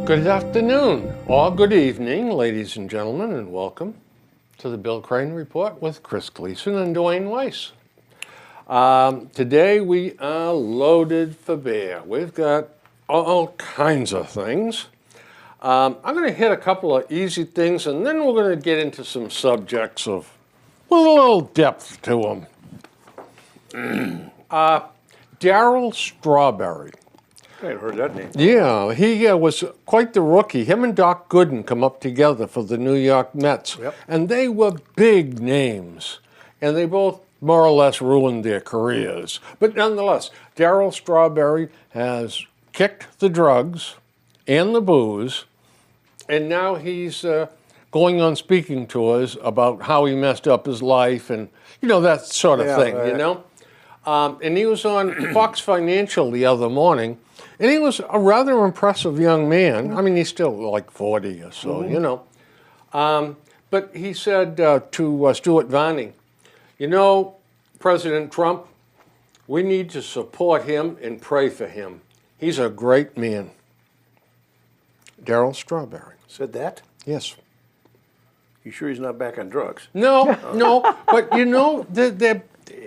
Good afternoon, or good evening, ladies and gentlemen, and welcome to the Bill Crane Report with Chris Gleason and Dwayne Weiss. Today we are loaded for bear. We've got all kinds of things. I'm going to hit a couple of easy things, and then we're going to get into some subjects with a little depth to them. Darryl Strawberry. I ain't heard that name. Yeah, he was quite the rookie. Him and Doc Gooden come up together for the New York Mets. Yep. And they were big names. And they both more or less ruined their careers. But nonetheless, Darryl Strawberry has kicked the drugs and the booze. And now he's going on speaking tours about how he messed up his life and, that sort of thing, And he was on Fox Financial the other morning. And he was a rather impressive young man. I mean, he's still like 40 or so, But he said to Stuart Varney, President Trump, we need to support him and pray for him. He's a great man. Darryl Strawberry. Said that? Yes. You sure he's not back on drugs? No, but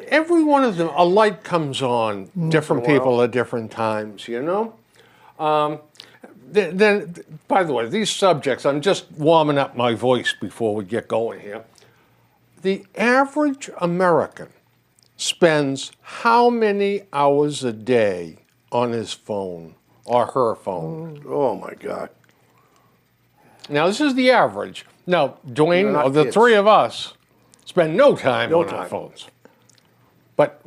every one of them, a light comes on different people at different times, Then, by the way, these subjects, I'm just warming up my voice before we get going here. The average American spends how many hours a day on his phone or her phone? Oh, my God. Now, this is the average. Now, Dwayne, Not the kids. three of us spend no time on our phones. But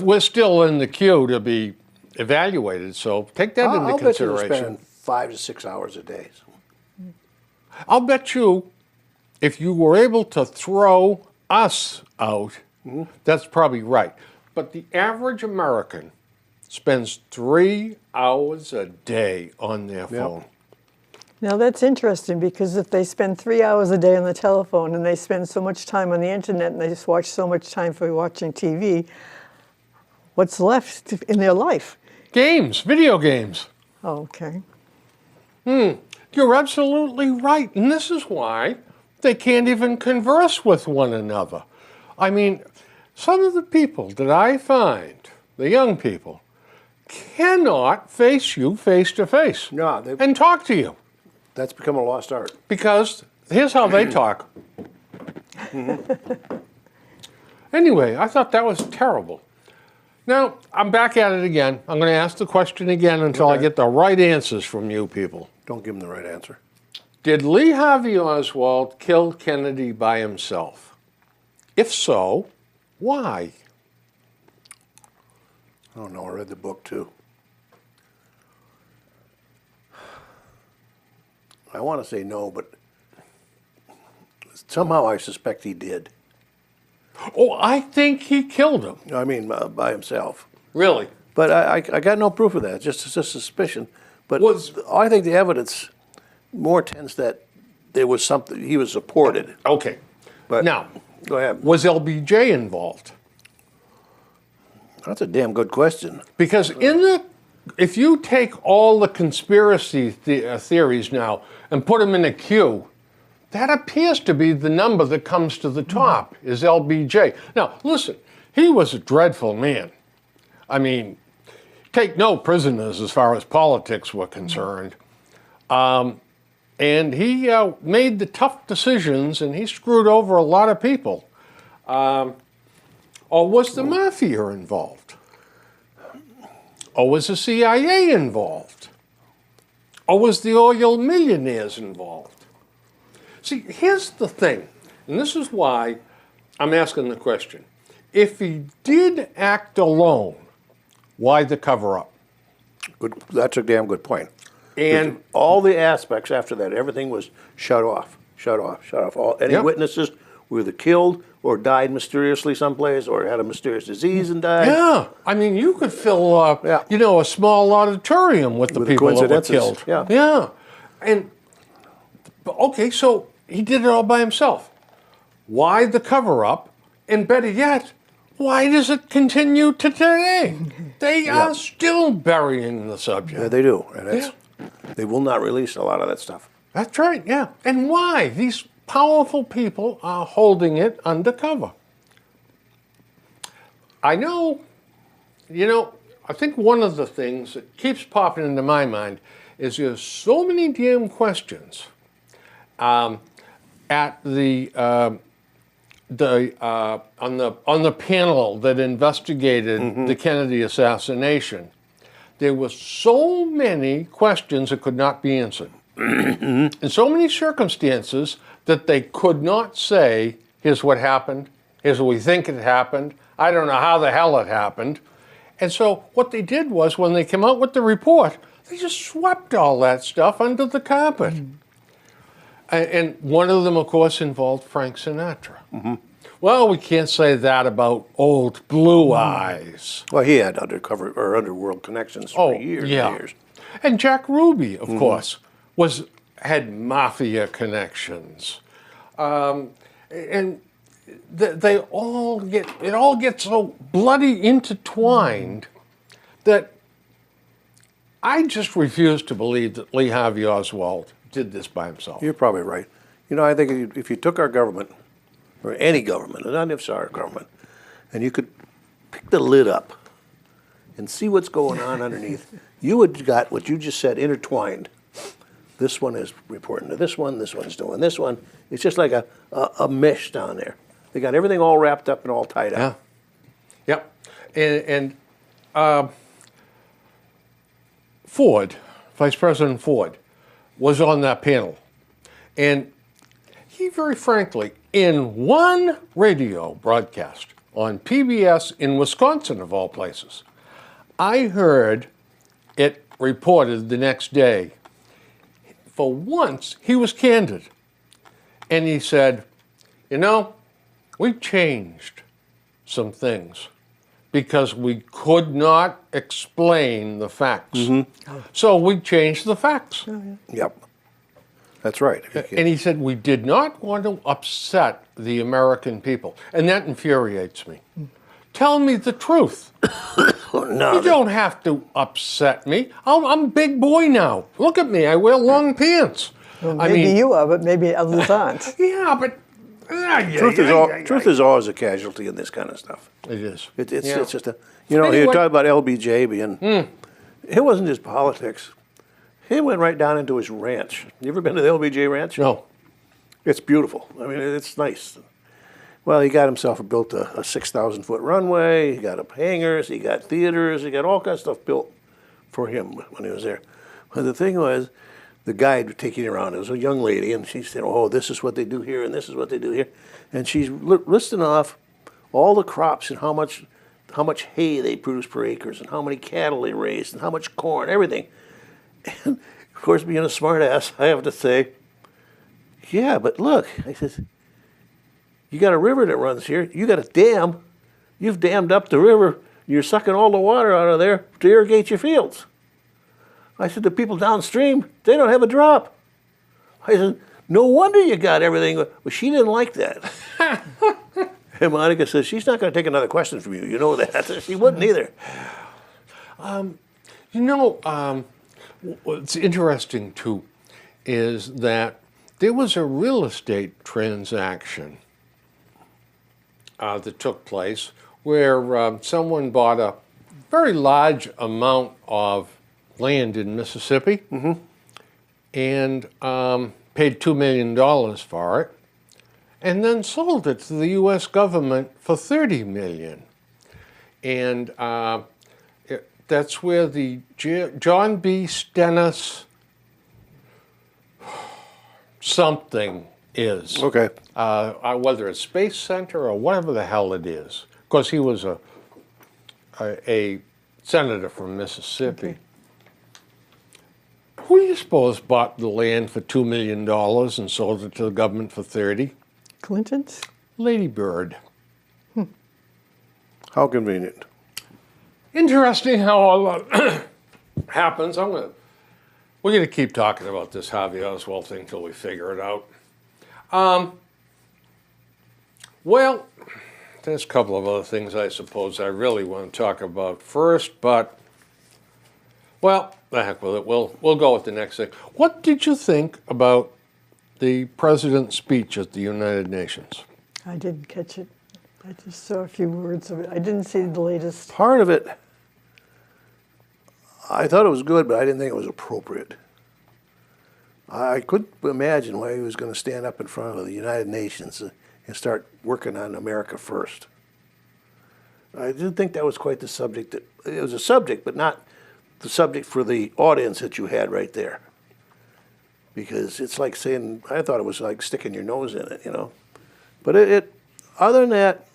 we're still in the queue to be evaluated, so take that into I'll bet you consideration. spend 5 to 6 hours a day. I'll bet you if you were able to throw us out, that's probably right. But the average American spends 3 hours a day on their phone. Now that's interesting because if they spend 3 hours a day on the telephone and they spend so much time on the internet and they just watch so much time for watching TV, what's left in their life? Games, video games. Oh, okay. You're absolutely right. And this is why they can't even converse with one another. I mean, some of the people that I find, the young people, cannot face you face to face and talk to you. That's become a lost art. Because here's how they talk. Anyway, I thought that was terrible. Now, I'm back at it again. I'm going to ask the question again until I get the right answers from you people. Don't give him the right answer. Did Lee Harvey Oswald kill Kennedy by himself? If so, why? I don't know. I read the book, too. I want to say no, but somehow I suspect he did. Oh, I think he killed him. I mean, by himself. Really? But I got no proof of that. Just a suspicion. But Was- I think the evidence more tends that there was something, he was supported. Okay. But Now, go ahead. was LBJ involved? That's a damn good question. Because if you take all the conspiracy theories now and put them in a queue, that appears to be the number that comes to the top, is LBJ. Now, listen, he was a dreadful man. I mean, take no prisoners as far as politics were concerned. And he made the tough decisions, and he screwed over a lot of people. Or was the mafia involved? Or was the CIA involved? Or was the oil millionaires involved? See, here's the thing, and this is why I'm asking the question. If he did act alone, why the cover-up? Good. That's a damn good point. And all the aspects after that, everything was shut off. Any Yep. witnesses were either killed or died mysteriously someplace, or had a mysterious disease and died. Yeah, I mean, you could fill, Yeah. a small auditorium with the With people that were coincidences, killed. yeah. And okay, so he did it all by himself. Why the cover-up? And better yet, why does it continue to today? They are still burying the subject. Yeah, they do, and they will not release a lot of that stuff. That's right, yeah. And why? These powerful people are holding it undercover. I know, I think one of the things that keeps popping into my mind is there's so many damn questions at on the panel that investigated the Kennedy assassination. There were so many questions that could not be answered. In so many circumstances that they could not say, here's what happened, here's what we think it happened, I don't know how the hell it happened. And so what they did was, when they came out with the report, they just swept all that stuff under the carpet. And one of them, of course, involved Frank Sinatra. Well, we can't say that about old Blue Eyes. Well, he had undercover or underworld connections for years and years. And Jack Ruby, of course, had mafia connections. And it all gets so bloody intertwined that I just refuse to believe that Lee Harvey Oswald did this by himself. You're probably right. I think if you took our government, or any government, and not if our government, and you could pick the lid up and see what's going on underneath, you would got what you just said intertwined. This one is reporting to this one's doing this one. It's just like a mesh down there. They got everything all wrapped up and all tied up. Yeah. Yep. And Ford, Vice President Ford, was on that panel. And he very frankly, in one radio broadcast on PBS in Wisconsin, of all places, I heard it reported the next day. For once, he was candid. And he said, we changed some things because we could not explain the facts. So we changed the facts. Yep. That's right. And he said, we did not want to upset the American people. And that infuriates me. Tell me the truth. You don't have to upset me. I'm a big boy now. Look at me. I wear long pants. Well, maybe you are, but maybe others aren't. Yeah, but... Truth is always a casualty in this kind of stuff. It is. It's just a... you talk about LBJ being... It wasn't just politics. He went right down into his ranch. You ever been to the LBJ ranch? No. It's beautiful. I mean, it's nice. Well, he got himself built a 6,000-foot runway. He got up hangars. He got theaters. He got all kinds of stuff built for him when he was there. But the thing was, the guide would take you around. It was a young lady, and she said, oh, this is what they do here, and this is what they do here. And she's listing off all the crops and how much hay they produce per acres and how many cattle they raise and how much corn, everything. And, of course, being a smart ass, I have to say, yeah, but look, I said, you got a river that runs here. You got a dam. You've dammed up the river. You're sucking all the water out of there to irrigate your fields. I said, the people downstream, they don't have a drop. I said, no wonder you got everything. Well, she didn't like that. And Monica says, she's not going to take another question from you. You know that. She wouldn't either. What's interesting, too, is that there was a real estate transaction that took place where someone bought a very large amount of land in Mississippi and paid $2 million for it, and then sold it to the U.S. government for $30 million. And that's where the John B. Stennis something is. Okay. Whether it's Space Center or whatever the hell it is. Of course, he was a senator from Mississippi. Okay. Who do you suppose bought the land for $2 million and sold it to the government for $30? Clintons? Lady Bird. How convenient. Interesting how all that happens. We're going to keep talking about this Harvey Oswald thing until we figure it out. Well, there's a couple of other things I suppose I really want to talk about first, but, well, the heck with it. We'll go with the next thing. What did you think about the president's speech at the United Nations? I didn't catch it. I just saw a few words of it. I didn't see the latest. Part of it, I thought it was good, but I didn't think it was appropriate. I couldn't imagine why he was going to stand up in front of the United Nations and start working on America first. I didn't think that was quite the subject. It was a subject, but not the subject for the audience that you had right there. Because it's like saying, I thought it was like sticking your nose in it, you know. But other than that,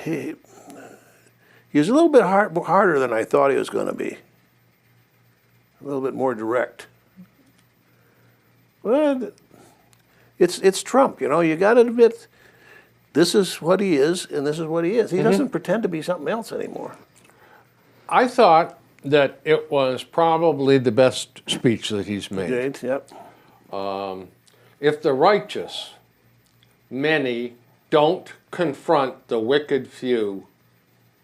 he was a little bit harder than I thought he was going to be. A little bit more direct. Well, it's Trump, you know. You got to admit, this is what he is, and this is what he is. He doesn't pretend to be something else anymore. I thought that it was probably the best speech that he's made. Jade, yep. If the righteous, many, don't confront the wicked few,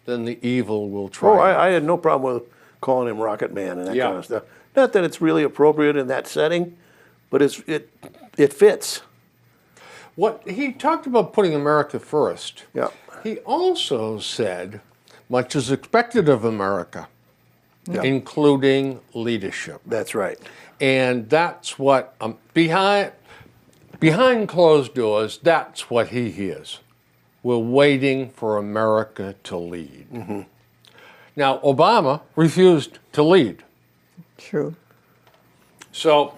then the evil will triumph. Oh, I had no problem with calling him Rocket Man and that Yeah. kind of stuff. Not that it's really appropriate in that setting, but it fits. What he talked about putting America first. Yeah. He also said, much is expected of America, Yeah. including leadership. That's right. And that's what, behind closed doors, that's what he hears. We're waiting for America to lead. Mm-hmm. Now, Obama refused to lead. True. So,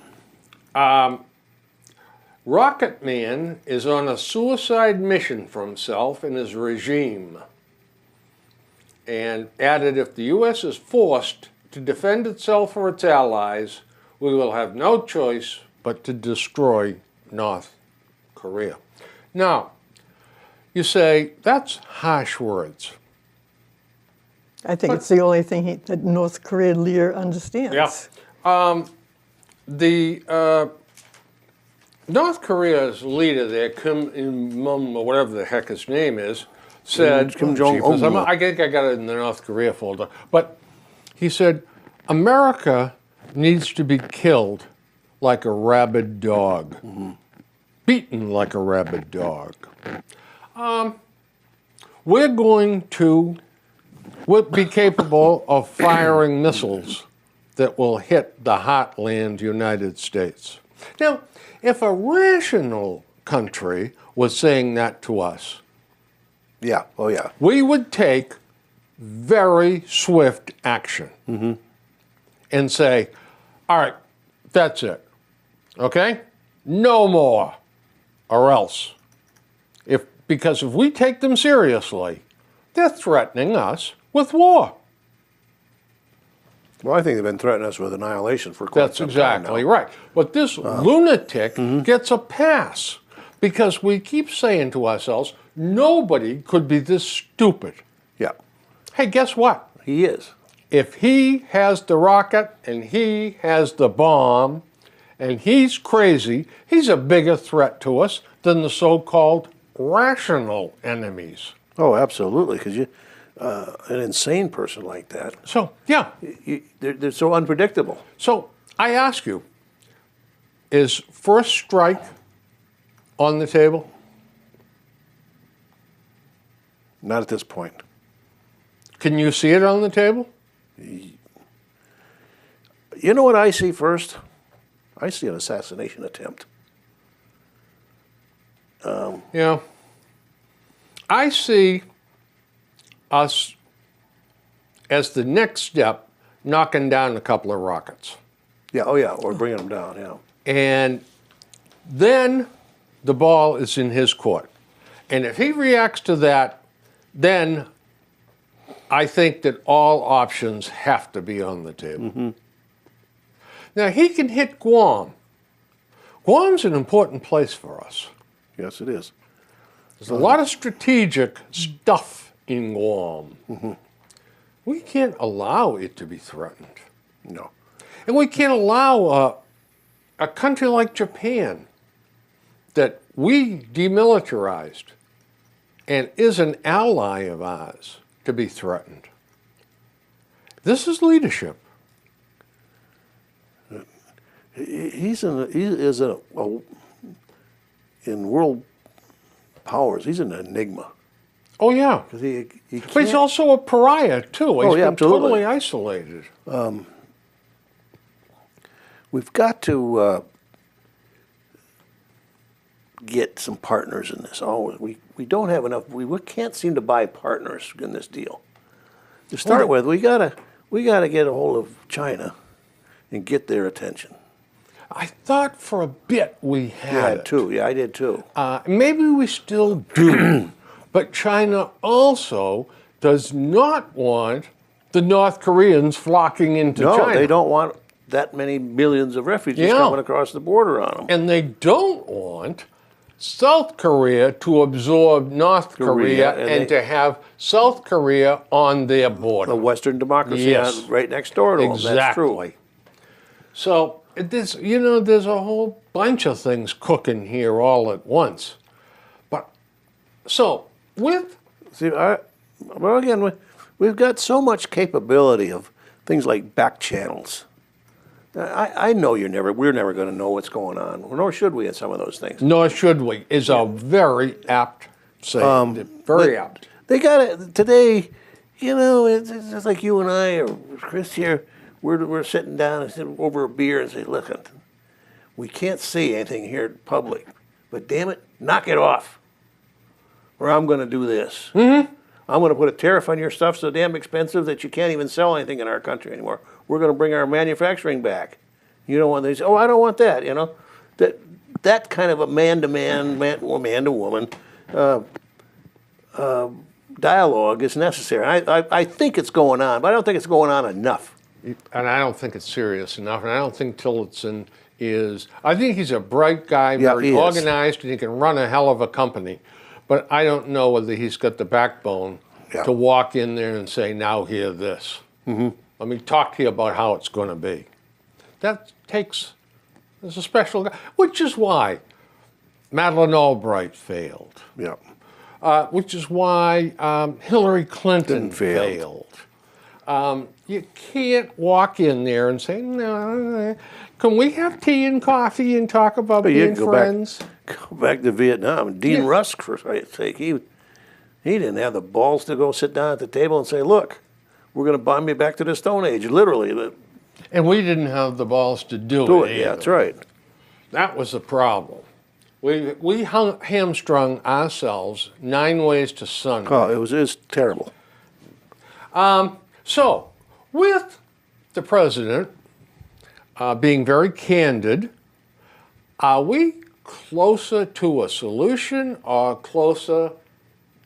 Rocket Man is on a suicide mission for himself and his regime. And added, if the U.S. is forced to defend itself or its allies, we will have no choice but to destroy North Korea. Now, you say, that's harsh words. I think it's the only thing that North Korean leader understands. Yeah. North Korea's leader there, Kim Il-mum, or whatever the heck his name is, said, Kim Jong-un. I think I got it in the North Korea folder, but he said, America needs to be killed like a rabid dog, beaten like a rabid dog. We'll be capable of firing missiles that will hit the heartland United States. Now, if a rational country was saying that to us, Yeah. Oh, yeah. we would take very swift action and say, all right, that's it. Okay? No more. Or else. Because if we take them seriously, they're threatening us with war. Well, I think they've been threatening us with annihilation for quite That's some time exactly now. right. But this lunatic gets a pass because we keep saying to ourselves, nobody could be this stupid. Yeah. Hey, guess what? He is. If he has the rocket and he has the bomb and he's crazy, he's a bigger threat to us than the so-called rational enemies. Oh, absolutely. Because an insane person like that, So, yeah. they're so unpredictable. So, I ask you, is first strike on the table? Not at this point. Can you see it on the table? You know what I see first? I see an assassination attempt. Yeah. I see us as the next step knocking down a couple of rockets. Yeah, oh yeah, or bringing them down, yeah. And then the ball is in his court. And if he reacts to that, then I think that all options have to be on the table. Now, he can hit Guam. Guam's an important place for us. Yes, it is. There's a lot of strategic stuff in Guam. We can't allow it to be threatened. No. And we can't allow a country like Japan that we demilitarized and is an ally of ours to be threatened. This is leadership. He is in world powers. He's an enigma. Oh, yeah. 'Cause he But he's can't- also a pariah, too. He's yeah, been absolutely. totally isolated. We've got to get some partners in this. Oh, we don't have enough. We can't seem to buy partners in this deal. To start with, we gotta get a hold of China and get their attention. I thought for a bit we had it. too. Yeah, I did too. Maybe we still do. But China also does not want the North Koreans flocking into No, China. they don't want that many millions of refugees Yeah. coming across the border on them. And they don't want South Korea to absorb North Korea, and and to have South Korea on their border. A Western democracy Yes. right next door to them. That's true. Exactly. So there's a whole bunch of things cooking here all at once. But so with See, well, again, we've got so much capability of things like back channels. I know we're never going to know what's going on, nor should we in some of those things. nor should we is a very apt saying. Very apt. They got it today. You know, it's just like you and I or Chris here. We're sitting down and sitting over a beer and say, "Look, we can't say anything here in public, but damn it, knock it off, or I'm going to do this. Mm-hmm. I'm going to put a tariff on your stuff so damn expensive that you can't even sell anything in our country anymore. We're going to bring our manufacturing back." You know, when they say, "Oh, I don't want that," you know, that kind of a man-to-man, man-to-woman dialogue is necessary. I think it's going on, but I don't think it's going on enough. And I don't think it's serious enough. And I don't think Tillotson is. I think he's a bright guy, Yeah, very he is. organized, and he can run a hell of a company. But I don't know whether he's got the backbone Yeah. to walk in there and say, "Now hear this. Mm-hmm. Let me talk to you about how it's going to be." There's a special guy, which is why Madeleine Albright failed. Yeah. Which is why Hillary Clinton Failed. You can't walk in there and say, "No, can we have tea and coffee and talk about But you being go friends?" Go back to Vietnam. Dean Yeah. Rusk, for Christ's sake, he didn't have the balls to go sit down at the table and say, "Look, we're going to bomb you back to the Stone Age." Literally, And we didn't have the balls to do do it. it. Yeah, either. that's right. That was the problem. We hamstrung ourselves 9 ways to Sunday. Oh, it was terrible. So, with the president being very candid, are we closer to a solution or closer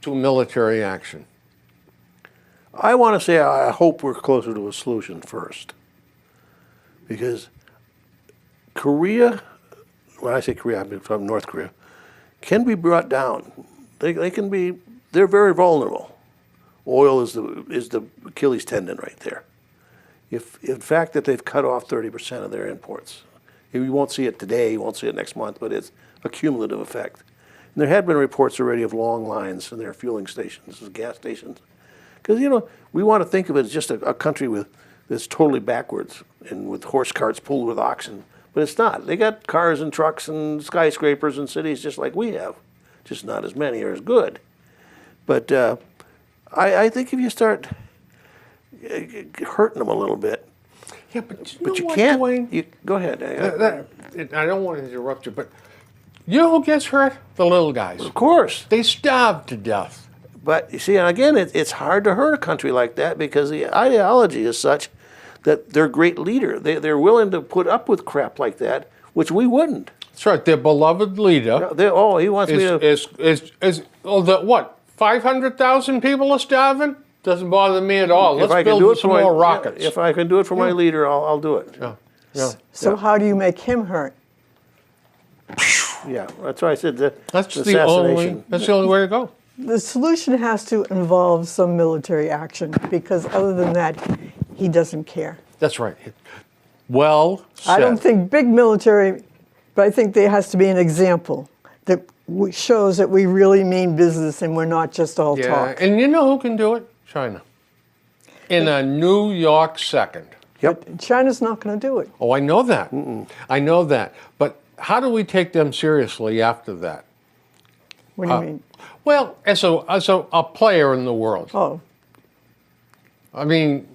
to military action? I want to say I hope we're closer to a solution first, because Korea, when I say Korea, I mean from North Korea, can be brought down. They can be. They're very vulnerable. Oil is the Achilles tendon right there. If in fact that they've cut off 30% of their imports, you won't see it today, you won't see it next month, but it's a cumulative effect. And there had been reports already of long lines in their fueling stations, gas stations, because we want to think of it as just a country that's totally backwards and with horse carts pulled with oxen, but it's not. They got cars and trucks and skyscrapers and cities just like we have, just not as many or as good. But I think if you start hurting them a little bit, Yeah, but but you what, can't. Dwayne? Go ahead. I don't want to interrupt you, but you know who gets hurt? The little guys. Of course. They starve to death. But you see, and again, it's hard to hurt a country like that because the ideology is such that their great leader, they're willing to put up with crap like that, which we wouldn't. That's right. Their beloved leader He wants me to. is what? 500,000 people are starving? Doesn't bother me at all. Let's build some more rockets. If I can do it for my leader, I'll do it. Yeah. So how do you make him hurt? Yeah, that's why I said the That's assassination. the only way to go. The solution has to involve some military action because other than that, he doesn't care. That's right. Well said. I don't think big military, but I think there has to be an example that shows that we really mean business and we're not just all Yeah, talk. and you know who can do it? China. In a New York second. Yep. China's not going to do it. Oh, I know that. I know that. But how do we take them seriously after that? What do you mean? Well, as a player in the world. Oh, I mean,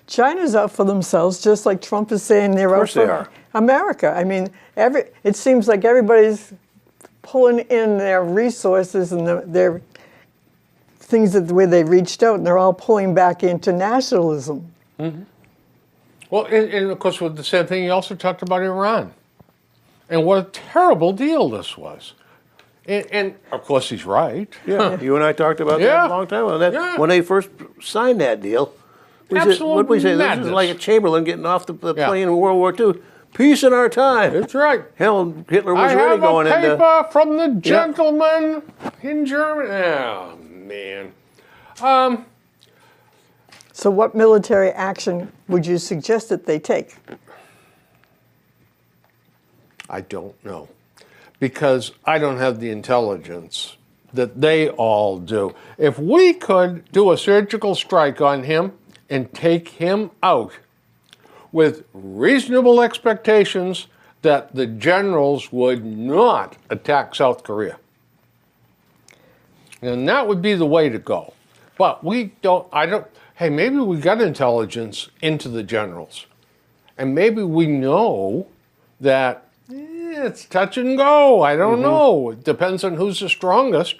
China's out for themselves, just like Trump is saying they're out course for they are. America. I mean, it seems like everybody's pulling in their resources and their things that where they reached out, and they're all pulling back into nationalism. well, and of course, with the same thing, he also talked about Iran. And what a terrible deal this was. And of course, he's right. Yeah, you and I talked about Yeah. that a long time ago. That Yeah. when they first signed that deal, we said, Absolute what did we say? This madness. is like a Chamberlain getting off the Yeah. plane in World War II. Peace in our time. That's right. Hell, Hitler was I already have going a into. paper from the gentleman in Germany. Oh, man. So, what military action would you suggest that they take? I don't know. Because I don't have the intelligence that they all do. If we could do a surgical strike on him and take him out with reasonable expectations that the generals would not attack South Korea, and that would be the way to go. But hey, maybe we got intelligence into the generals. And maybe we know that it's touch and go. I don't know. It depends on who's the strongest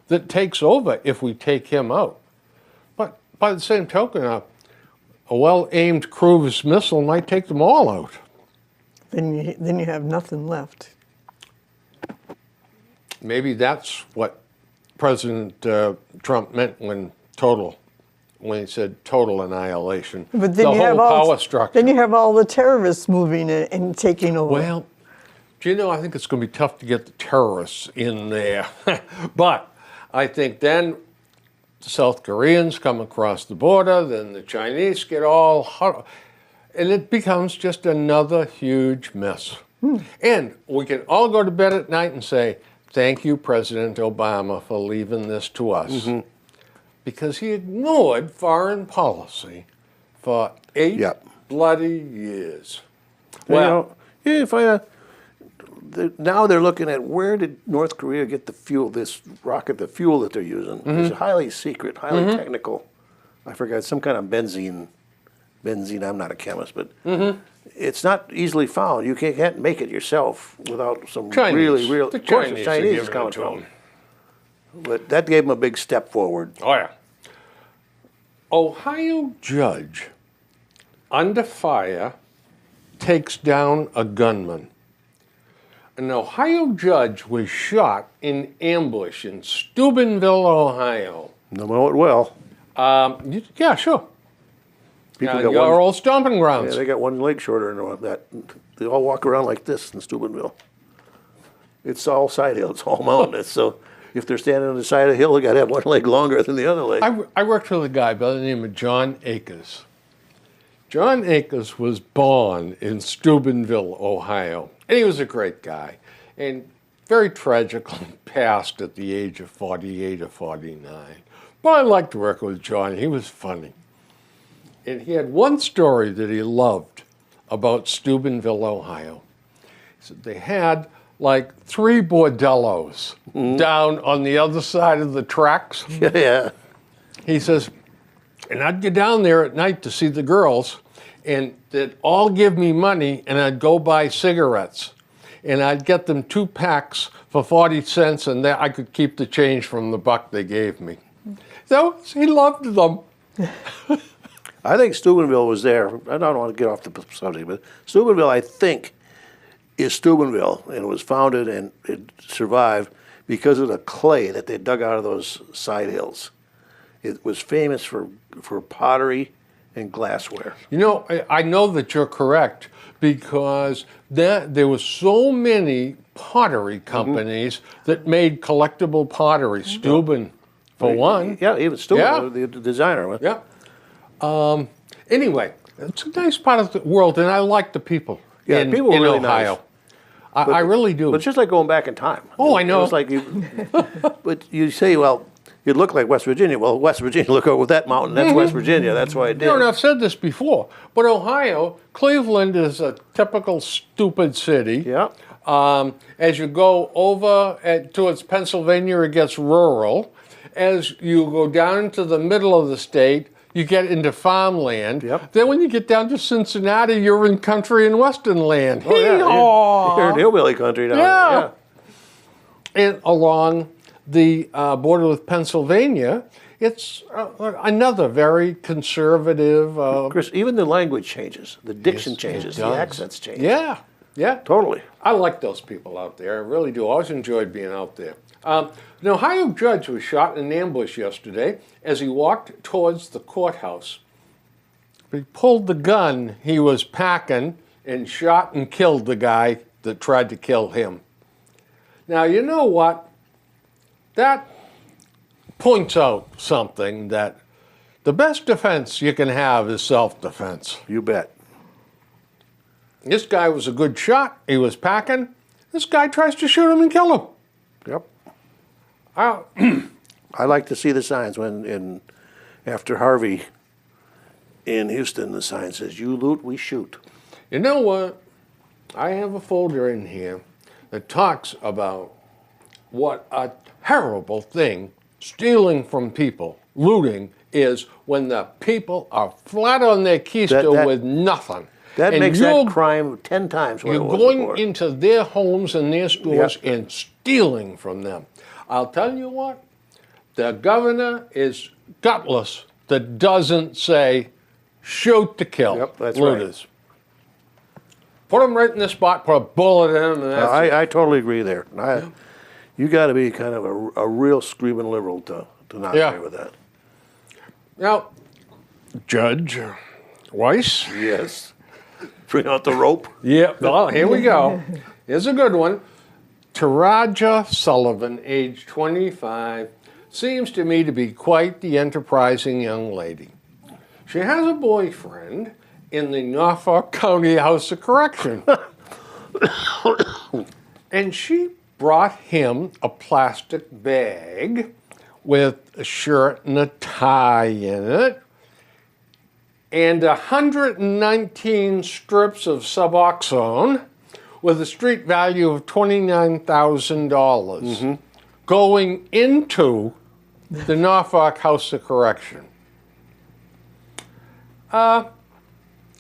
that takes over if we take him out. But by the same token, a well-aimed cruise missile might take them all out. Then you have nothing left. Maybe that's what President Trump meant when he said total annihilation. But then the you whole have power structure. Then you have all the terrorists moving in and taking over. Well, do you know, I think it's going to be tough to get the terrorists in there. But I think then the South Koreans come across the border, then the Chinese get all hot, and it becomes just another huge mess. And we can all go to bed at night and say, thank you, President Obama, for leaving this to us. Because he ignored foreign policy for 8 bloody years. Well, now they're looking at where did North Korea get the fuel, this rocket, the fuel that they're using. It's highly secret, highly technical. I forgot, some kind of benzene, I'm not a chemist, but it's not easily found. You can't make it yourself without some Chinese. really real. The Of course, the Chinese are Chinese is giving coming it to from. them. But that gave them a big step forward. Oh, yeah. Ohio judge under fire takes down a gunman. An Ohio judge was shot in ambush in Steubenville, Ohio. Know it well. Yeah, sure. People got Your old stomping grounds. Yeah, they got one leg shorter than that. They all walk around like this in Steubenville. It's all side hill. It's all mountainous. So if they're standing on the side of the hill, they got to have one leg longer than the other leg. I worked with a guy by the name of John Akers. John Akers was born in Steubenville, Ohio, and he was a great guy, and very tragically passed at the age of 48 or 49. But I liked working with John. He was funny. And he had one story that he loved about Steubenville, Ohio. He said they had like 3 bordellos down on the other side of the tracks. Yeah. He says, and I'd get down there at night to see the girls, and they'd all give me money, and I'd go buy cigarettes. And I'd get them 2 packs for 40 cents, and I could keep the change from the buck they gave me. So he loved them. I think Steubenville was there. I don't want to get off the subject, but Steubenville, I think, is Steubenville, and it was founded and it survived because of the clay that they dug out of those side hills. It was famous for pottery and glassware. You know, I know that you're correct because there was so many pottery companies that made collectible pottery. Steuben, for one. Yeah, even still, Yeah. the designer. Yeah. Anyway, it's a nice part of the world, and I like the people Yeah, in, people were in really Ohio. nice. I really do. But it's just like going back in time. Oh, I know. It was like you, but you say, well, it looked like West Virginia. Well, West Virginia, look over that mountain. That's West Virginia. That's why it did. You know, and I've said this before, but Ohio, Cleveland is a typical stupid city. Yeah. As you go over towards Pennsylvania, it gets rural. As you go down to the middle of the state, you get into farmland. Yep. Then when you get down to Cincinnati, you're in country and western land. Oh, yeah. Hee-haw! You're in hillbilly country now. Yeah. And along the border with Pennsylvania, it's another very conservative. Chris, even the language changes. The diction changes. The does. accents change. Yeah, yeah. Totally. I like those people out there. I really do. I always enjoyed being out there. An Ohio judge was shot in an ambush yesterday as he walked towards the courthouse. He pulled the gun he was packing and shot and killed the guy that tried to kill him. Now, you know what? That points out something that the best defense you can have is self-defense. You bet. This guy was a good shot. He was packing. This guy tries to shoot him and kill him. Yep. Uh, I like to see the signs after Harvey in Houston, the sign says, "You loot, we shoot." You know what? I have a folder in here that talks about what a terrible thing stealing from people, looting, is when the people are flat on their keister That- with nothing. That And makes you're- that crime 10 times what it You're was going before. into their homes and their stores Yep. and stealing from them. I'll tell you what, the governor is gutless that doesn't say, shoot to kill Yep, that's right. looters. Put them right in the spot, put a bullet in them, and that's it. I totally agree there. You got to be kind of a real screaming liberal to not Yeah. agree with that. Now, Judge Weiss. Yes. Bring out the rope. Yeah, well, here we go. Here's a good one. Taraja Sullivan, age 25, seems to me to be quite the enterprising young lady. She has a boyfriend in the Norfolk County House of Correction. And she brought him a plastic bag with a shirt and a tie in it, and 119 strips of Suboxone with a street value of $29,000 going into the Norfolk House of Correction.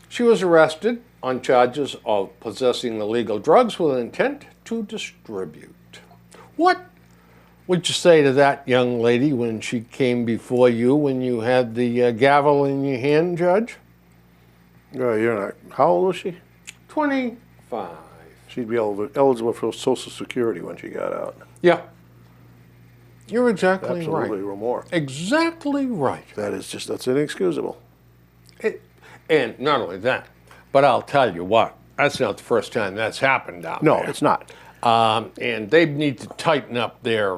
She was arrested on charges of possessing illegal drugs with intent to distribute. What would you say to that young lady when she came before you when you had the gavel in your hand, Judge? No, you're not. How old was she? 25. She'd be eligible for Social Security when she got out. Yeah. You're exactly Absolutely, right. or more. Exactly right. That's inexcusable. And not only that, but I'll tell you what, that's not the first time that's happened down No, there. it's not. And they need to tighten up their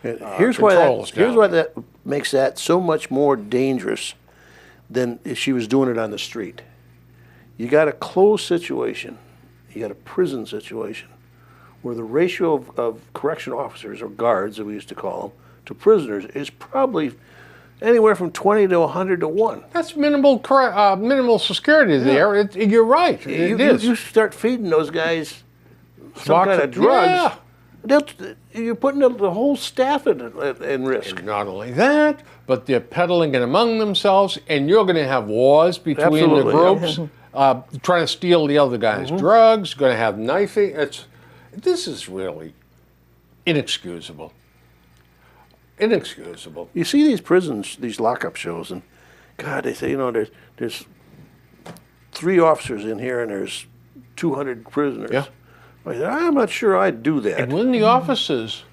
Here's why controls down that makes that so much more dangerous than if she was doing it on the street. You got a closed situation, you got a prison situation, where the ratio of correction officers, or guards, as we used to call them, to prisoners is probably anywhere from 20 to 100 to 1. That's minimal security there. You're right. It is. You start feeding those guys some kind of Yeah. drugs, you're putting the whole staff in risk. And not only that, but they're peddling it among themselves, and you're going to have wars between Absolutely, the yeah. groups, trying to steal the other guy's drugs, going to have knifing. This is really inexcusable. Inexcusable. You see these prisons, these lockup shows, and God, they say, there's 3 officers in here and there's 200 prisoners. Yeah. I said, I'm not sure I'd do that. And when the officers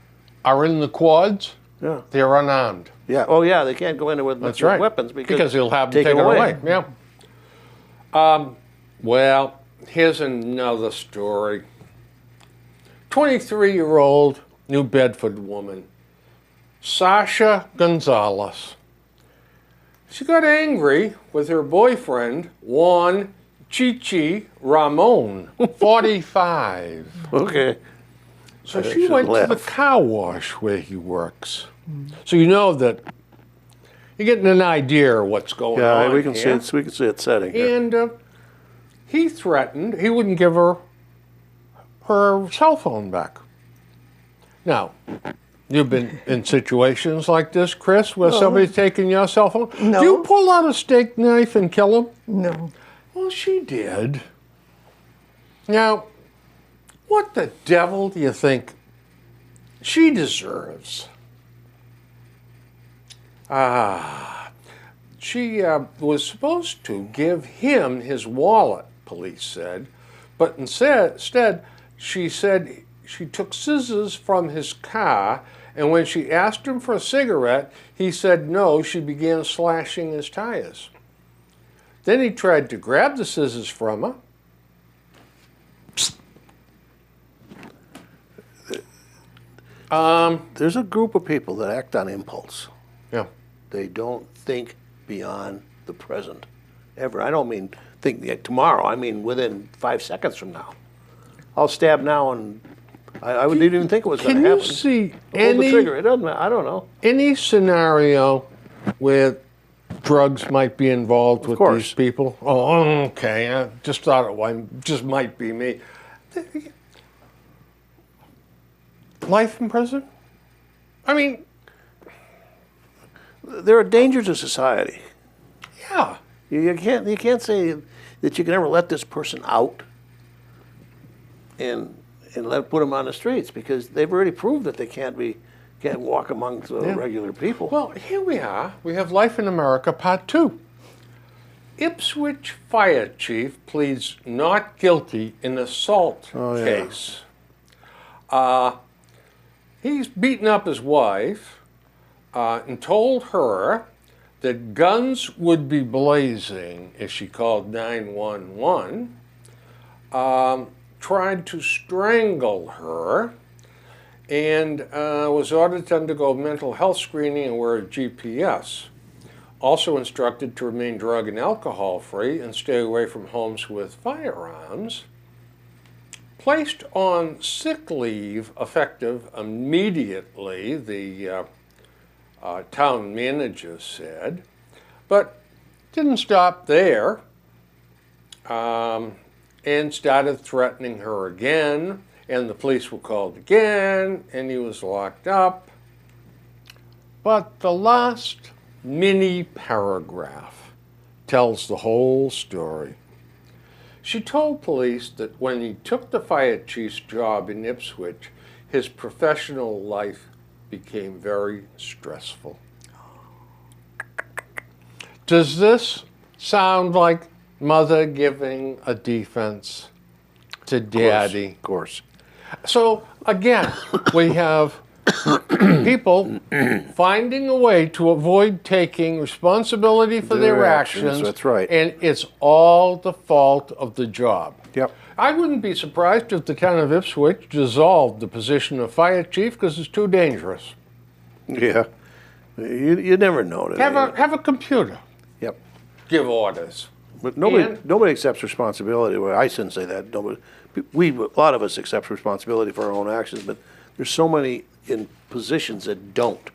are in the quads, Yeah. They're unarmed. Yeah. Oh, yeah. They can't go in there with That's right. weapons because he'll have them taken away. Yeah. Well, here's another story. 23-year-old New Bedford woman, Sasha Gonzalez. She got angry with her boyfriend, Juan Chichi Ramon, 45. Okay. So I she shouldn't went to the laugh. car wash where he works. So you know that you're getting an idea of what's going Yeah, on we can see here. it. We can see it setting here. And he threatened he wouldn't give her her cell phone back. Now, you've been in situations like this, Chris, where somebody's taking your cell phone. No. Do you pull out a steak knife and kill him? No. Well, she did. Now, what the devil do you think she deserves? She was supposed to give him his wallet, police said, but instead she said she took scissors from his car, and when she asked him for a cigarette, he said no. She began slashing his tires. Then he tried to grab the scissors from her. There's a group of people that act on impulse. Yeah. They don't think beyond the present, ever. I don't mean think tomorrow. I mean within 5 seconds from now. I'll stab now, and I didn't even think it was going Can to you happen. see Pull the any trigger. It doesn't matter. I don't know. any scenario where drugs might be involved with course. these people? Oh, okay. I just thought just might be me. Life in prison? I mean, They're a danger to society. yeah. You can't say that you can ever let this person out and put them on the streets, because they've already proved that they can't walk amongst regular people. Well, here we are. We have Life in America, Part 2. Ipswich Fire Chief pleads not guilty in assault yeah. case. He's beaten up his wife and told her that guns would be blazing if she called 911, tried to strangle her, and was ordered to undergo mental health screening and wear a GPS. Also instructed to remain drug and alcohol free and stay away from homes with firearms. Placed on sick leave effective immediately, the town manager said, but didn't stop there, and started threatening her again, and the police were called again, and he was locked up. But the last mini paragraph tells the whole story. She told police that when he took the fire chief's job in Ipswich, his professional life became very stressful. Does this sound like mother giving a defense to daddy? Of course. So again, we have people finding a way to avoid taking responsibility for their actions. That's right. And it's all the fault of the job. Yep. I wouldn't be surprised if the town of Ipswich dissolved the position of fire chief because it's too dangerous. Yeah. You never know. Have a computer Yep. give orders. But And- nobody accepts responsibility. Well, I shouldn't say that. Nobody, a lot of us accept responsibility for our own actions, but there's so many in positions that don't.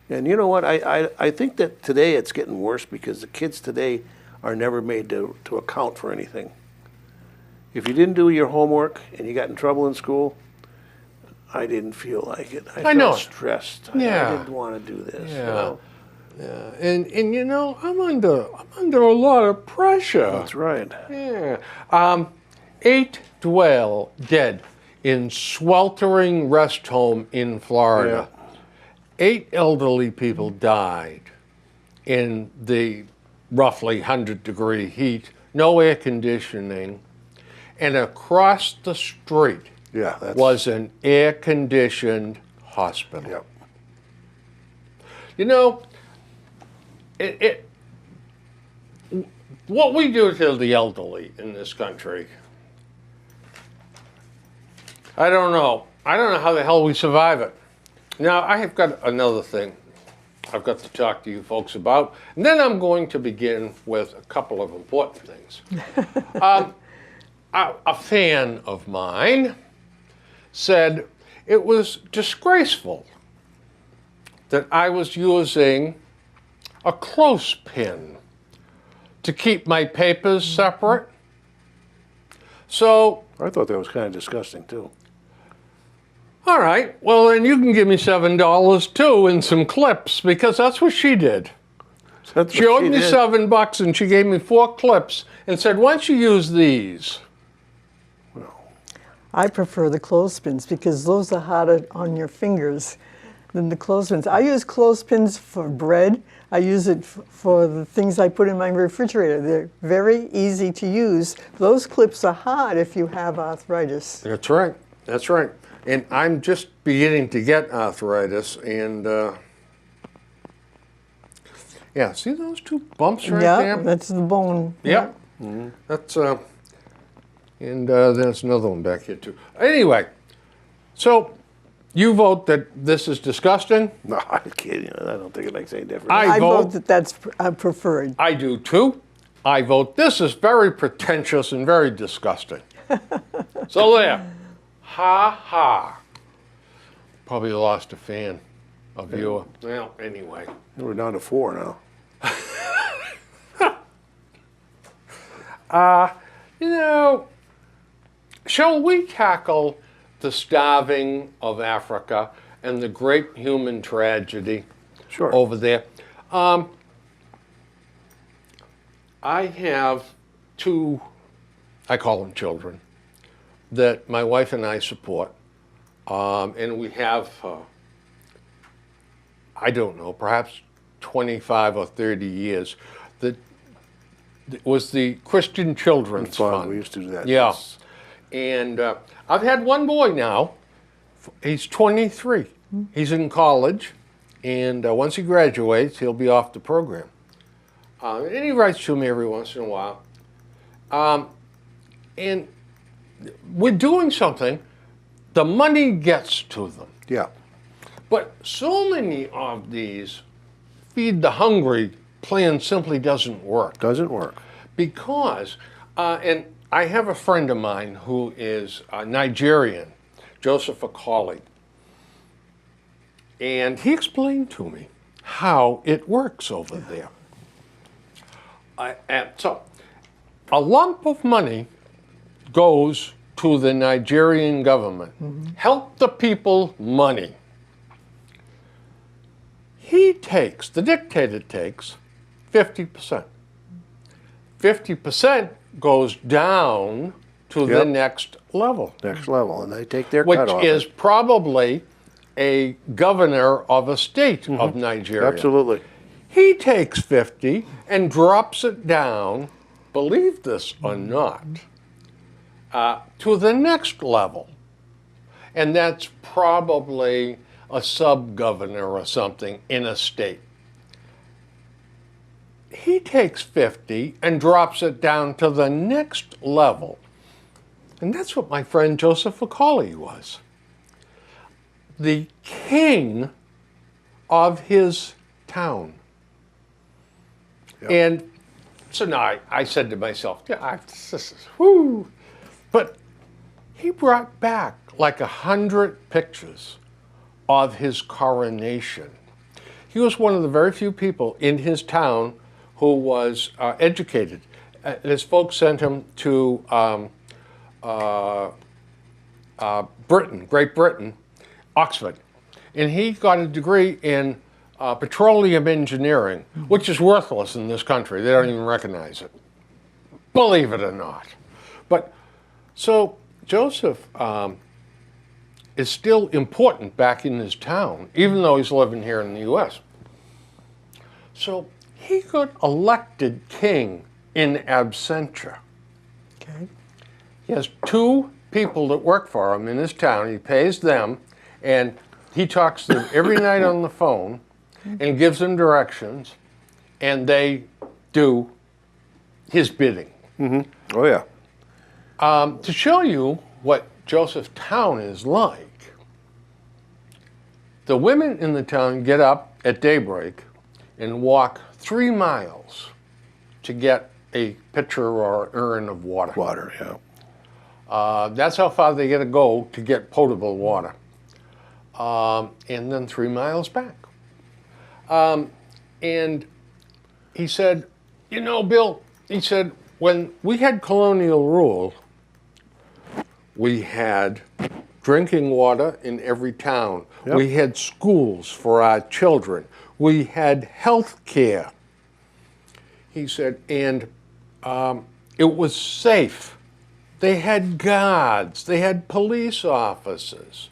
And you know what? I think that today it's getting worse because the kids today are never made to account for anything. If you didn't do your homework and you got in trouble in school, I didn't feel like it. I know felt it. stressed. Yeah. I didn't want to do this. Yeah. You know? And you know, I'm under a lot of pressure. That's right. Yeah. 8 dwell dead in sweltering rest home in Florida. 8 elderly people died in the roughly 100-degree heat, no air conditioning, and across the street Yeah. That's, was an air-conditioned hospital. Yep. You know, what we do to the elderly in this country, I don't know. I don't know how the hell we survive it. Now, I have got another thing I've got to talk to you folks about, and then I'm going to begin with a couple of important things. A fan of mine said it was disgraceful that I was using a clothespin to keep my papers separate. So, I thought that was kind of disgusting too. all right, well then you can give me $7 too and some clips, because that's what she did. That's She what owed me did. $7 and she gave me 4 clips and said, why don't you use these? I prefer the clothespins because those are harder on your fingers than the clothespins. I use clothespins for bread. I use it for the things I put in my refrigerator. They're very easy to use. Those clips are hard if you have arthritis. That's right. That's right. And I'm just beginning to get arthritis, and yeah, see those 2 bumps right Yeah, there? that's the bone. Yep. That's and there's another one back here too. Anyway, so you vote that this is disgusting. No, I'm kidding. I don't think it makes any difference. I vote vote that that's preferred. I do too. I vote this is very pretentious and very disgusting. So there. Ha ha. Probably lost a fan, a viewer. Well, anyway. We're down to 4 now. You know, shall we tackle the starving of Africa and the great human tragedy Sure. over there? I have 2, I call them children, that my wife and I support. And we have, I don't know, perhaps 25 or 30 years, that was the Christian Children's Fun. Fund. We used to do that. Yeah. And I've had one boy now. He's 23. He's in college. And once he graduates, he'll be off the program. And he writes to me every once in a while. And we're doing something. The money gets to them. Yeah. But so many of these feed the hungry plan simply doesn't work. Doesn't work. Because, and I have a friend of mine who is Nigerian, Joseph Akali, and he explained to me how it works over there. And so, a lump of money goes to the Nigerian government. Help the people money. He takes, the dictator takes, 50%. 50% goes down to the Yep. next level, Next level. And they take their which cut off. is probably a governor of a state of Nigeria. Absolutely. He takes 50 and drops it down, believe this or not, to the next level. And that's probably a sub-governor or something in a state. He takes 50 and drops it down to the next level. And that's what my friend Joseph Akali was. The king of his town. Yep. And so now I said to myself, yeah, this is, whoo. But he brought back like 100 pictures of his coronation. He was one of the very few people in his town who was educated. His folks sent him to Britain, Great Britain, Oxford. And he got a degree in petroleum engineering, which is worthless in this country. They don't even recognize it, believe it or not. But so Joseph is still important back in his town, even though he's living here in the U.S. So he got elected king in absentia. Okay. He has 2 people that work for him in his town. He pays them, and he talks to them every night on the phone. and gives them directions, and they do his bidding. Oh yeah. To show you what Josephtown is like, the women in the town get up at daybreak and walk 3 miles to get a pitcher or urn of water. Water. Yeah. That's how far they got to go to get potable water. And then 3 miles back. And he said, you know, Bill, he said, when we had colonial rule, we had drinking water in every town. Yep. We had schools for our children. We had health care. He said, and it was safe. They had guards. They had police officers.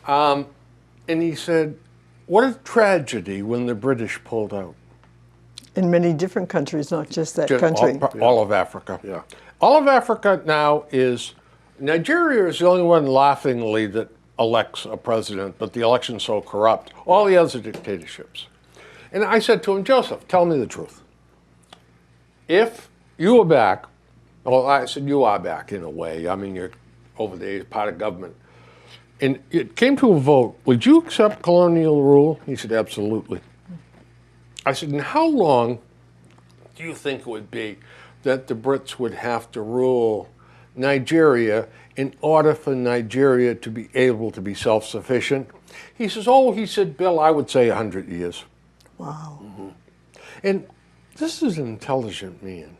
And he said, what a tragedy when the British pulled out. In many different countries, not just that Just country. all of Africa. Yeah. All of Africa now is, Nigeria is the only one laughingly that elects a president, but the election's so corrupt. All the others are dictatorships. And I said to him, Joseph, tell me the truth. If you were back, well, I said, you are back in a way. I mean, you're over there, you're part of government. And it came to a vote. Would you accept colonial rule? He said, absolutely. I said, and how long do you think it would be that the Brits would have to rule Nigeria in order for Nigeria to be able to be self-sufficient? He says, oh, he said, Bill, I would say 100 years. Wow. And this is an intelligent man.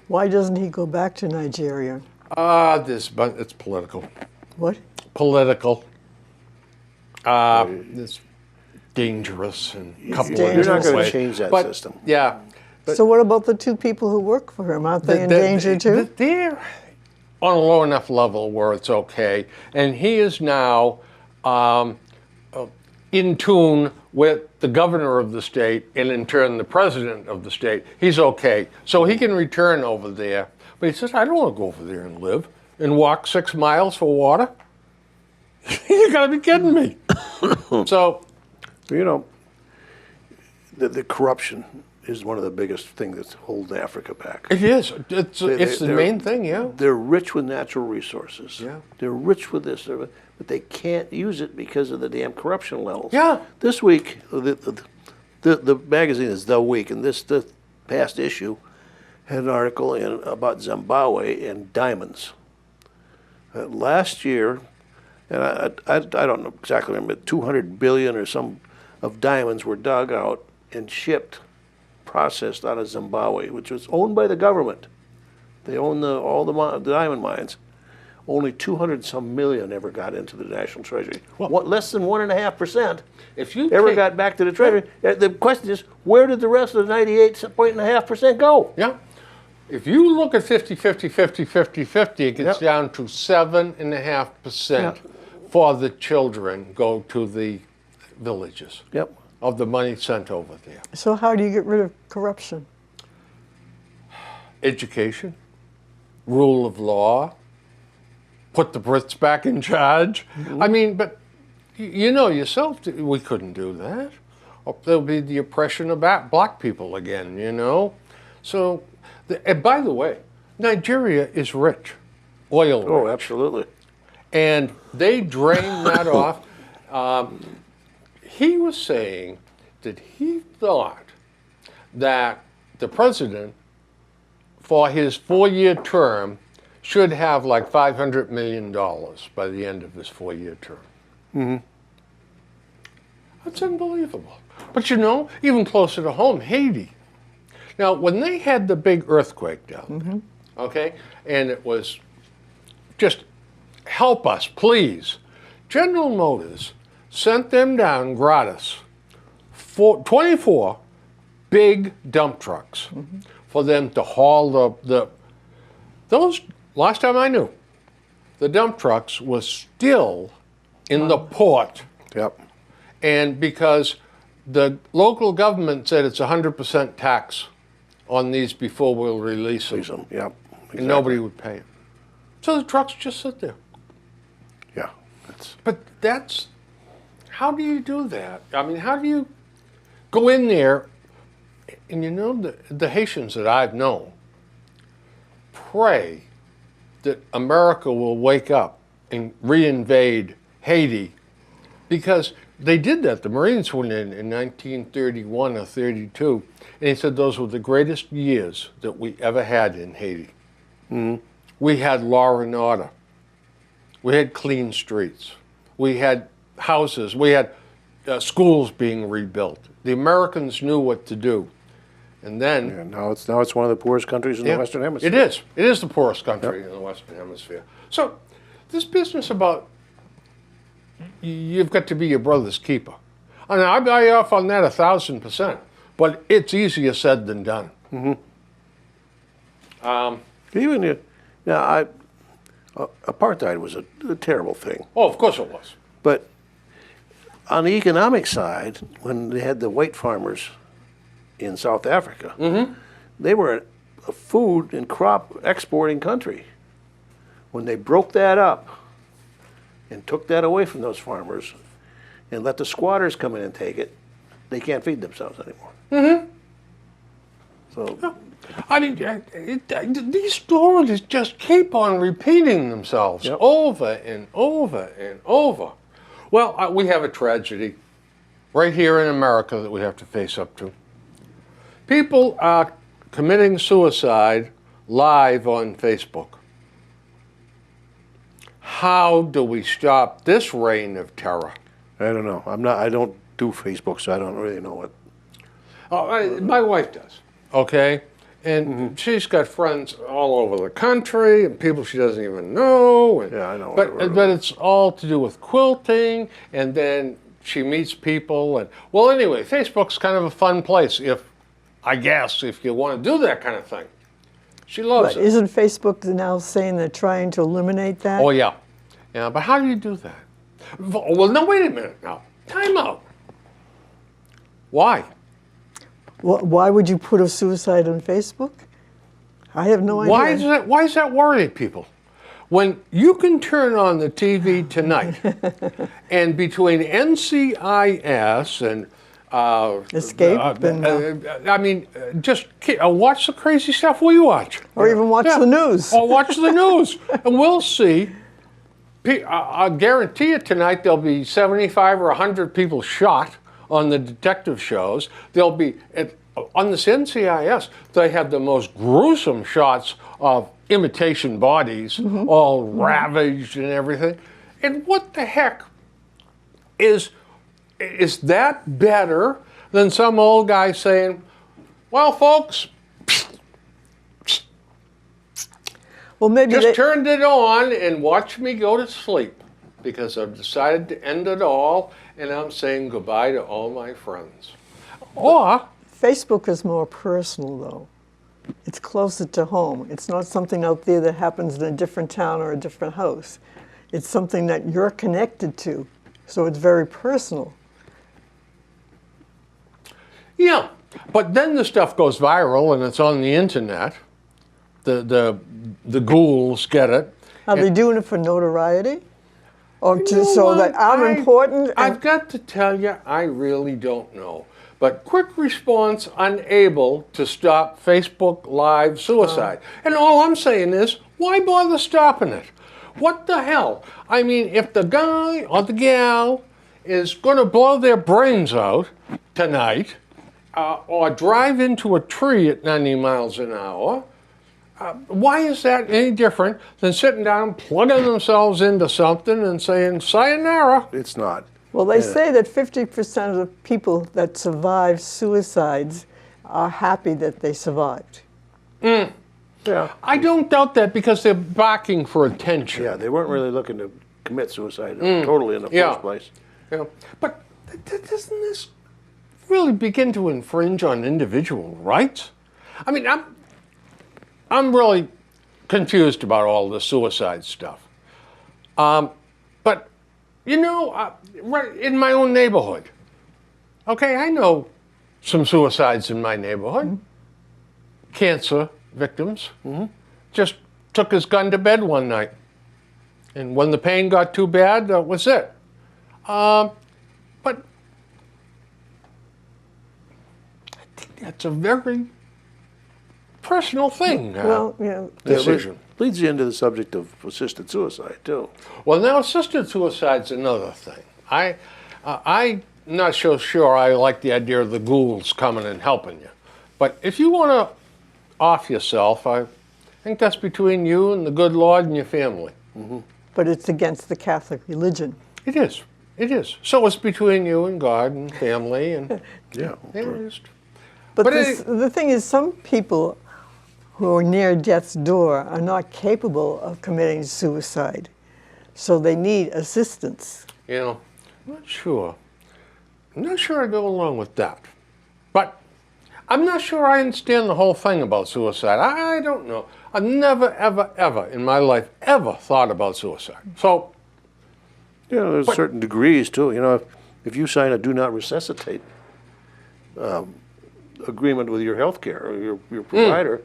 Why doesn't he go back to Nigeria? But it's political. What? Political. It's dangerous in a couple You're of not different gonna ways. change that But, system. Yeah. But So what about the 2 people who work for him? Aren't they in danger too? They're on a low enough level where it's okay. And he is now in tune with the governor of the state and in turn the president of the state. He's okay. So he can return over there. But he says, I don't want to go over there and live and walk 6 miles for water. You got to be kidding me. So, You know, the corruption is one of the biggest things that's holding Africa back. it is. It's the they're- main thing, yeah. They're rich with natural resources. Yeah. They're rich with this, but they can't use it because of the damn corruption levels. Yeah. This week, the magazine is The Week, and the past issue had an article about Zimbabwe and diamonds. Last year, and I don't know exactly, but 200 billion or some of diamonds were dug out and shipped, processed out of Zimbabwe, which was owned by the government. They own all the diamond mines. Only 200 some million ever got into the national treasury. Less than 1.5% If you ever take- got back to the treasury. The question is, where did the rest of the 98.5% go? Yeah. If you look at 50, 50, 50, 50, 50, it gets Yep. down to 7.5% for the children go to the villages Yep. of the money sent over there. So how do you get rid of corruption? Education, rule of law, put the Brits back in charge. I mean, but you know yourself, we couldn't do that. There'll be the oppression of black people again, you know? So, and by the way, Nigeria is rich, oil Oh, rich. absolutely. And they drain that off. He was saying that he thought that the president, for his 4-year term, should have like $500 million by the end of his 4-year term. Mm-hmm. That's unbelievable. But you know, even closer to home, Haiti. Now, when they had the big earthquake down there, okay, and it was just, help us, please. General Motors sent them down gratis 24 big dump trucks for them to haul those, last time I knew, the dump trucks was still in the port. Yep. And because the local government said it's 100% tax on these before we'll release them, Yep. Exactly. and nobody would pay it. So the trucks just sit there. Yeah. That's, But that's How do you do that? I mean, how do you go in there? And you know, the Haitians that I've known pray that America will wake up and reinvade Haiti, because they did that. The Marines went in 1931 or 32, and he said those were the greatest years that we ever had in Haiti. We had law and order. We had clean streets. We had houses. We had schools being rebuilt. The Americans knew what to do. And then And now it's one of the poorest countries in the Western Hemisphere. it is. It is the poorest country in the Western Hemisphere. So this business about you've got to be your brother's keeper. I mean, I buy you off on that 1,000%, but it's easier said than done. Even apartheid was a terrible thing. Oh, of course it was. But on the economic side, when they had the white farmers in South Africa, they were a food and crop exporting country. When they broke that up and took that away from those farmers and let the squatters come in and take it, they can't feed themselves anymore. So I mean, these stories just keep on repeating themselves over and over and over. Well, we have a tragedy right here in America that we have to face up to. People are committing suicide live on Facebook. How do we stop this reign of terror? I don't know. I don't do Facebook, so I don't really know what. My wife does, okay? And she's got friends all over the country and people she doesn't even know. And, Yeah, I know. But it's all to do with quilting, and then she meets people. And well, anyway, Facebook's kind of a fun place if you want to do that kind of thing. She loves But it. isn't Facebook now saying they're trying to eliminate that? Oh, yeah. Yeah, but how do you do that? Well, no, wait a minute now. Time out. Why? Why would you put a suicide on Facebook? I have no idea. Why does that worry people? When you can turn on the TV tonight, and between NCIS and Escape and, I mean, just watch the crazy stuff we watch, or even watch the news. or watch the news, and we'll see. I guarantee you tonight there'll be 75 or 100 people shot on the detective shows. There'll be on this NCIS. They have the most gruesome shots of imitation bodies, all ravaged and everything. And what the heck is that better than some old guy saying, "Well, folks, Well, maybe just they, turned it on and watched me go to sleep because I've decided to end it all, and I'm saying goodbye to all my friends." Or Facebook is more personal, though. It's closer to home. It's not something out there that happens in a different town or a different house. It's something that you're connected to, so it's very personal. yeah, but then the stuff goes viral and it's on the internet. The ghouls get it. Are they doing it for notoriety? Or You to, know so what? that I'm important? I've got to tell you, I really don't know. But quick response unable to stop Facebook Live suicide. And all I'm saying is, why bother stopping it? What the hell? I mean, if the guy or the gal is going to blow their brains out tonight, or drive into a tree at 90 miles an hour, why is that any different than sitting down, plugging themselves into something and saying, sayonara? It's not. Well, they say that 50% of the people that survive suicides are happy that they survived. Yeah. I don't doubt that because they're barking for attention. Yeah, they weren't really looking to commit suicide totally in the Yeah. first place. Yeah. But doesn't this really begin to infringe on individual rights? I mean, I'm really confused about all the suicide stuff. But, you know, right in my own neighborhood, okay, I know some suicides in my neighborhood. Cancer victims. Just took his gun to bed one night. And when the pain got too bad, that was it. it's a very personal thing. Well, you know, Decision. Leads you into the subject of assisted suicide too. Well, now assisted suicide's another thing. I'm not so sure I like the idea of the ghouls coming and helping you. But if you want to off yourself, I think that's between you and the good Lord and your family. but it's against the Catholic religion. It is. It is. So it's between you and God and family and Yeah. it is. But But the thing is, some people who are near death's door are not capable of committing suicide, so they need assistance. You know, I'm not sure. I'm not sure I go along with that. But I'm not sure I understand the whole thing about suicide. I don't know. I've never, ever, ever in my life ever thought about suicide. So, Yeah, there's certain degrees too. You know, if you sign a do not resuscitate agreement with your health care or your provider,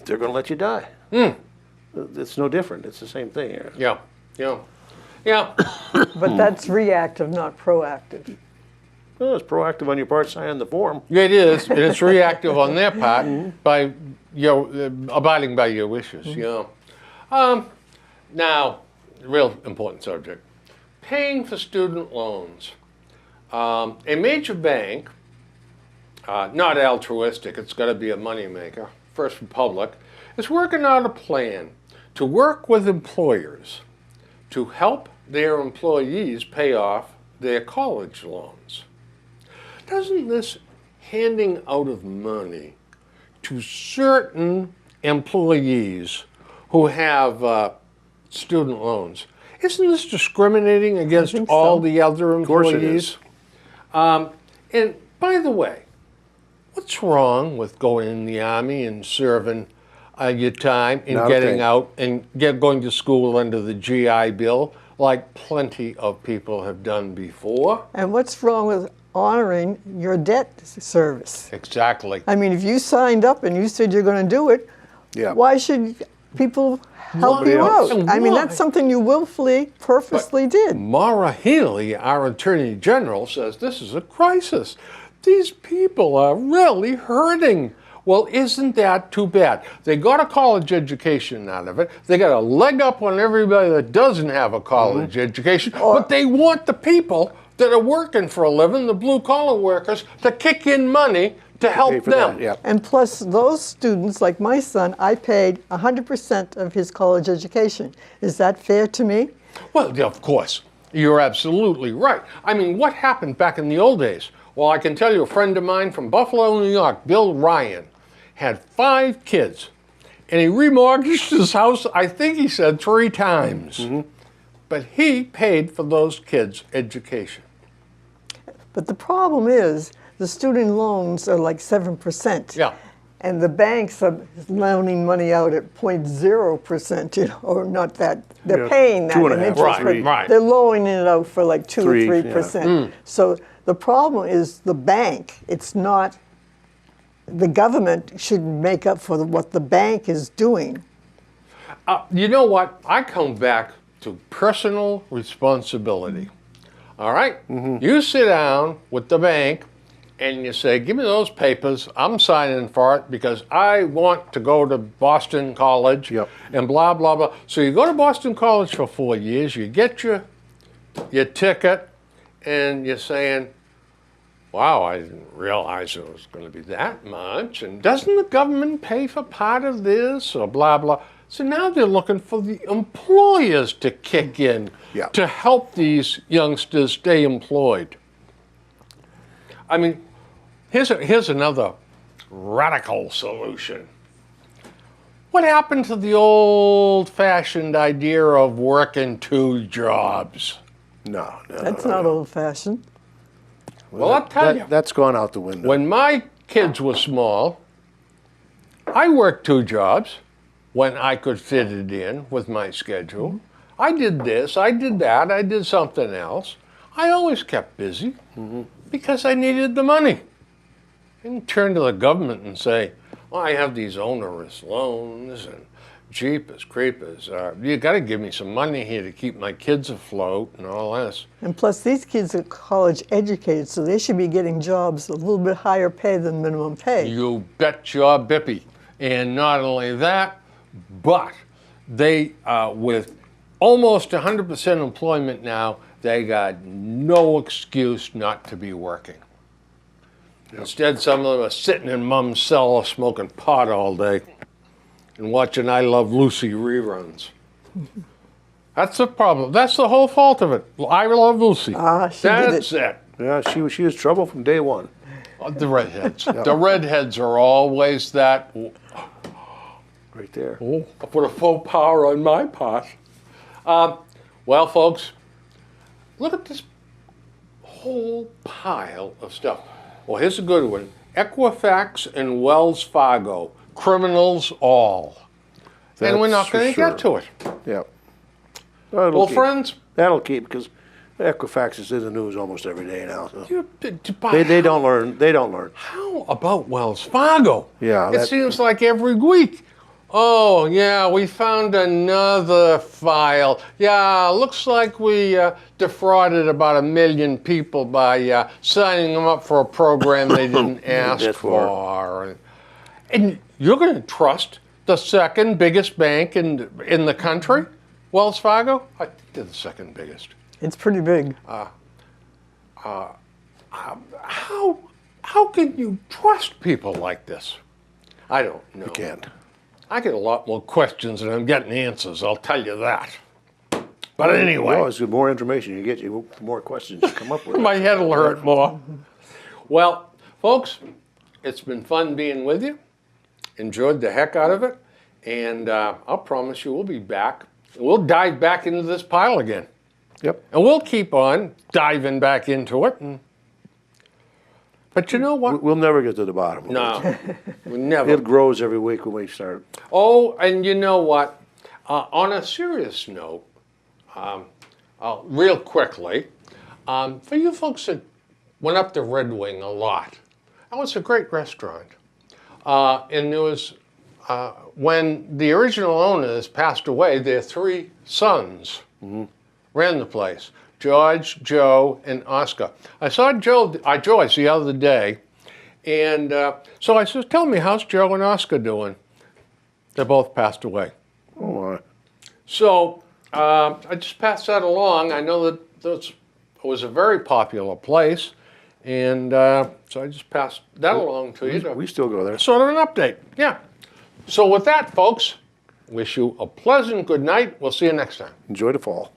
they're going to let you die. It's no different. It's the same thing here. yeah, yeah, yeah. But that's reactive, not proactive. Well, it's proactive on your part signing the form. It is, and it's reactive on their part by your abiding by your wishes. You know. Now, real important subject: paying for student loans. A major bank, not altruistic, it's got to be a moneymaker. First Republic is working out a plan to work with employers to help their employees pay off their college loans. Doesn't this handing out of money to certain employees who have student loans, isn't this discriminating against think all so. the other course it employees? is. And by the way, what's wrong with going in the Army and serving your time and Not a getting thing. out and going to school under the GI Bill like plenty of people have done before? And what's wrong with honoring your debt service? Exactly. I mean, if you signed up and you said you're going to do it, Yeah. why should people help Nobody you else. out? And I mean, why? that's something you willfully, purposely did. Maura Healey, our Attorney General, says this is a crisis. These people are really hurting. Well, isn't that too bad? They got a college education out of it. They got a leg up on everybody that doesn't have a college education, but they want the people that are working for a living, the blue-collar workers, to kick in money to Pay help for them. that, yeah. And plus, those students, like my son, I paid 100% of his college education. Is that fair to me? Well, yeah, of course. You're absolutely right. I mean, what happened back in the old days? Well, I can tell you a friend of mine from Buffalo, New York, Bill Ryan, had 5 kids. And he remortgaged his house, I think he said 3 times. But he paid for those kids' education. But the problem is, the student loans are like 7%. Yeah. And the banks are loaning money out at 0.0%, you know, or not that. They're Yeah, paying that 2.5%, in interest, right, but right. they're loaning it out for like 2 3, or yeah. 3%. So the problem is the bank. It's not, the government should make up for what the bank is doing. You know what? I come back to personal responsibility. All right? You sit down with the bank and you say, give me those papers. I'm signing for it because I want to go to Boston College Yep. and blah, blah, blah. So you go to Boston College for 4 years, you get your ticket, and you're saying, wow, I didn't realize it was going to be that much. And doesn't the government pay for part of this or blah, blah. So now they're looking for the employers to kick in Yeah. to help these youngsters stay employed. I mean, here's another radical solution. What happened to the old-fashioned idea of working 2 jobs? No. That's not old-fashioned. Well, I'll tell you. That's gone out the window. When my kids were small, I worked 2 jobs when I could fit it in with my schedule. I did this, I did that, I did something else. I always kept busy because I needed the money. I didn't turn to the government and say, well, I have these onerous loans and Jeepers creepers. You got to give me some money here to keep my kids afloat and all this. And plus, these kids are college educated, so they should be getting jobs a little bit higher pay than minimum pay. You bet your bippy. And not only that, but they, with almost 100% employment now, they got no excuse not to be working. Instead, some of them are sitting in mom's cellar smoking pot all day and watching I Love Lucy reruns. That's the problem. That's the whole fault of it. I Love Lucy. She did That's it. Yeah, she was trouble from day one. The redheads. The redheads are always that. Right there. Oh, I put a faux power on my pot. Well, folks, look at this whole pile of stuff. Well, here's a good one. Equifax and Wells Fargo, criminals all. And we're not That's for going to sure. get to it. Yeah. Well, friends, That'll keep because Equifax is in the news almost every day now. So. they don't learn. They don't learn. How about Wells Fargo? Yeah, It that- seems like every week. Oh, yeah, we found another file. Yeah, looks like we defrauded about 1 million people by signing them up for a program they didn't ask That's for. And you're going to trust the second biggest bank in the country, Wells Fargo? I think they're the second biggest. It's pretty big. How can you trust people like this? I don't know. You can't. I get a lot more questions than I'm getting answers, I'll tell you that. But anyway, Well, the more information you get, the more questions you come up with. my head will hurt more. Well, folks, it's been fun being with you. Enjoyed the heck out of it. And I'll promise you we'll be back. We'll dive back into this pile again. Yep. And we'll keep on diving back into it. But you know what? We'll never get to the bottom. No, we never. It grows every week when we start. Oh, and you know what? On a serious note, real quickly, for you folks that went up to Red Wing a lot, that was a great restaurant. And there was, when the original owners passed away, their 3 sons ran the place. George, Joe, and Oscar. I saw Joyce the other day, and so I said, tell me, how's Joe and Oscar doing? They both passed away. Oh, So I just passed that along. I know that it was a very popular place, and so I just passed that along to you. we still go there. Sort of an update, yeah. So with that, folks, wish you a pleasant good night. We'll see you next time. Enjoy the fall.